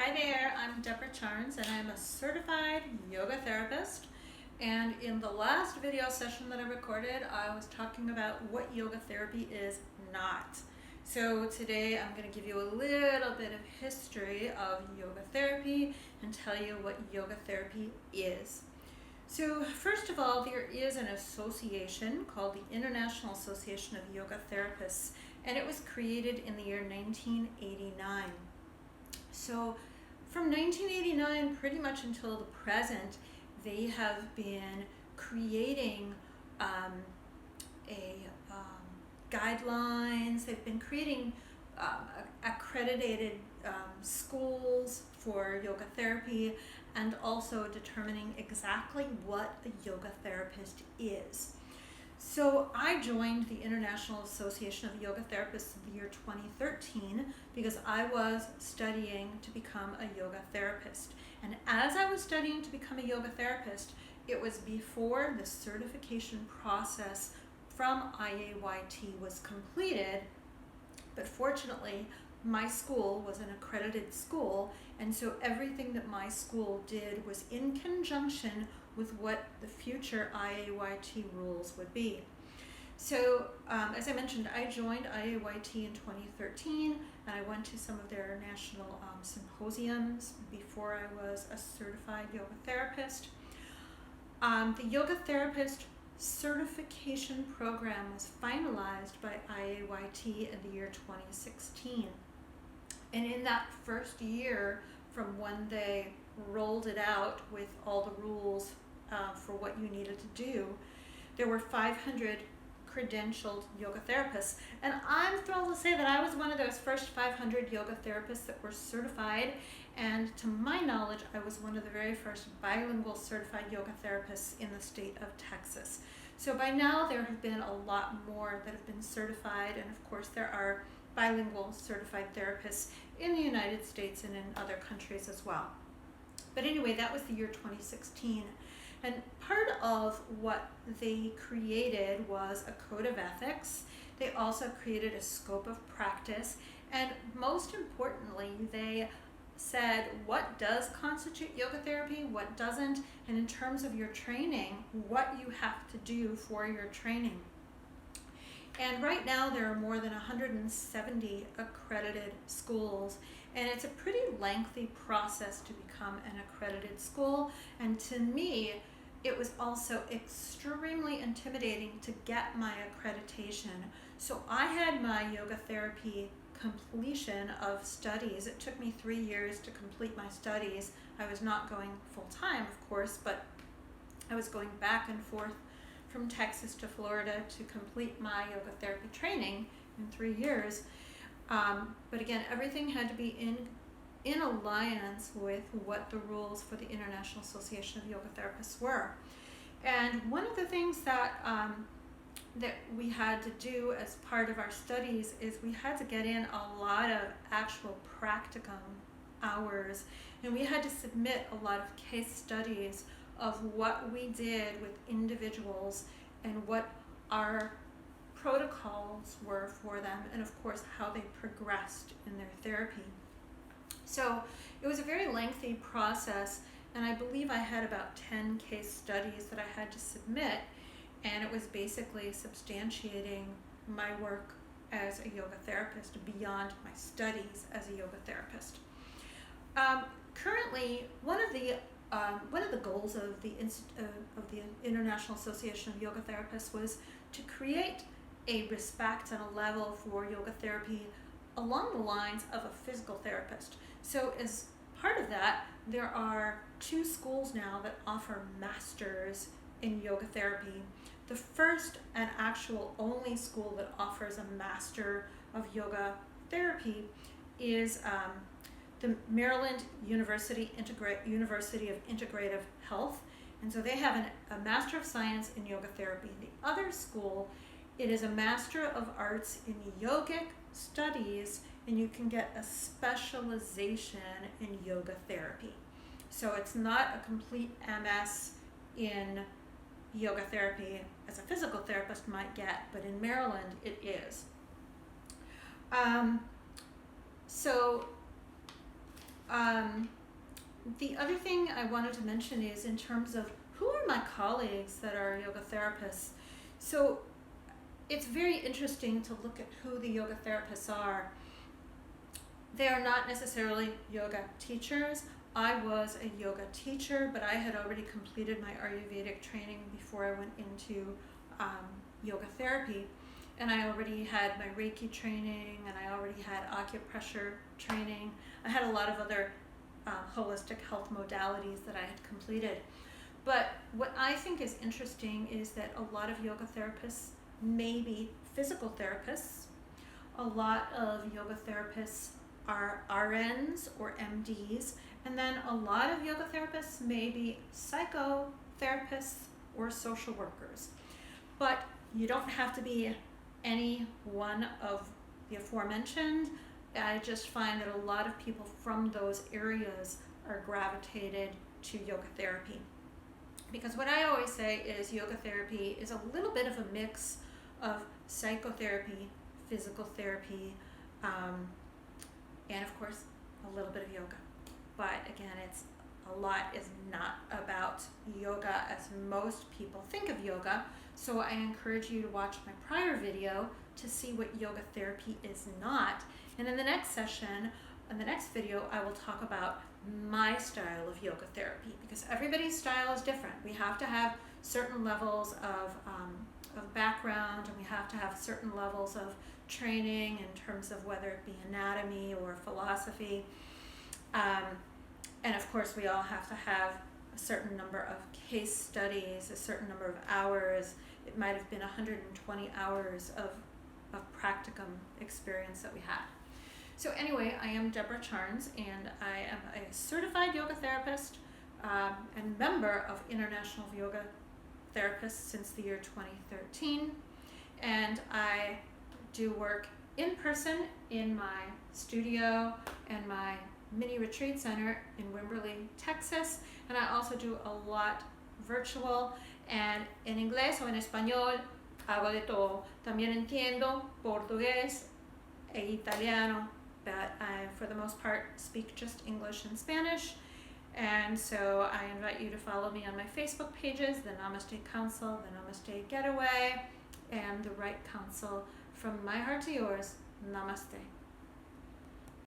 Hi there, I'm Deborah Charnes and I'm a certified yoga therapist. And in the last video session that I recorded, I was talking about what yoga therapy is not. So today I'm going to give you a little bit of history of yoga therapy and tell you what yoga therapy is. So first of all, there is an association called the International Association of Yoga Therapists, and it was created in the year 1989. So from 1989 pretty much until the present, they have been creating guidelines. They've been creating accredited schools for yoga therapy, and also determining exactly what a yoga therapist is. So I joined the International Association of Yoga Therapists in the year 2013 because I was studying to become a yoga therapist. And as I was studying to become a yoga therapist, it was before the certification process from C-IAYT was completed. But fortunately, my school was an accredited school, and so everything that my school did was in conjunction with what the future C-IAYT rules would be. So as I mentioned, I joined C-IAYT in 2013, and I went to some of their national symposiums before I was a certified yoga therapist. The yoga therapist certification program was finalized by C-IAYT in the year 2016. And in that first year, from when they rolled it out with all the rules for what you needed to do, there were 500 credentialed yoga therapists. And I'm thrilled to say that I was one of those first 500 yoga therapists that were certified. And to my knowledge, I was one of the very first bilingual certified yoga therapists in the state of Texas. So by now there have been a lot more that have been certified, and of course there are bilingual certified therapists in the United States and in other countries as well. But anyway, that was the year 2016. And part of what they created was a code of ethics. They also created a scope of practice. And most importantly, they said what does constitute yoga therapy, what doesn't, and in terms of your training, what you have to do for your training. And right now there are more than 170 accredited schools, and it's a pretty lengthy process to become an accredited school. And to me, it was also extremely intimidating to get my accreditation. So I had my yoga therapy completion of studies. It took me 3 years to complete my studies. I was not going full-time, of course, but I was going back and forth from Texas to Florida to complete my yoga therapy training in 3 years. But again, everything had to be in alliance with what the rules for the International Association of Yoga Therapists were. And one of the things that that we had to do as part of our studies is we had to get in a lot of actual practicum hours, and we had to submit a lot of case studies of what we did with individuals and what our protocols were for them, and of course how they progressed in their therapy. So it was a very lengthy process, and I believe I had about 10 case studies that I had to submit, and it was basically substantiating my work as a yoga therapist beyond my studies as a yoga therapist. Currently, one of the goals of the International Association of Yoga Therapists was to create a respect and a level for yoga therapy along the lines of a physical therapist. So as part of that, there are 2 schools now that offer masters in yoga therapy. The first and actual only school that offers a master of yoga therapy is the Maryland University of Integrative Health, and so they have a Master of Science in Yoga Therapy. The other school, it is a Master of Arts in Yogic Studies, and you can get a specialization in yoga therapy. So it's not a complete MS in yoga therapy as a physical therapist might get, but in Maryland it is. So The other thing I wanted to mention is in terms of who are my colleagues that are yoga therapists. So it's very interesting to look at who the yoga therapists are. They are not necessarily yoga teachers. I was a yoga teacher, but I had already completed my Ayurvedic training before I went into yoga therapy. And I already had my Reiki training, and I already had acupressure training. I had a lot of other holistic health modalities that I had completed. But what I think is interesting is that a lot of yoga therapists may be physical therapists. A lot of yoga therapists are RNs or MDs, and then a lot of yoga therapists may be psychotherapists or social workers. But you don't have to be any one of the aforementioned. I just find that a lot of people from those areas are gravitated to yoga therapy. Because what I always say is yoga therapy is a little bit of a mix of psychotherapy, physical therapy, and of course a little bit of yoga. But again, a lot is not about yoga as most people think of yoga. So I encourage you to watch my prior video to see what yoga therapy is not. And in the next session, in the next video, I will talk about my style of yoga therapy, because everybody's style is different. We have to have certain levels of background, and we have to have certain levels of training in terms of whether it be anatomy or philosophy. And of course, we all have to have a certain number of case studies, a certain number of hours. It might have been 120 hours of practicum experience that we had. So anyway, I am Deborah Charnes, and I am a certified yoga therapist and member of International Yoga Therapists since the year 2013. And I do work in person in my studio and my mini retreat center in Wimberley, Texas. And I also do a lot virtual, and en inglés o en español hago de todo. También entiendo portugués e italiano, but I, for the most part, speak just English and Spanish. And so I invite you to follow me on my Facebook pages, the Namaste Council, the Namaste Getaway, and the Right Council. From my heart to yours, Namaste.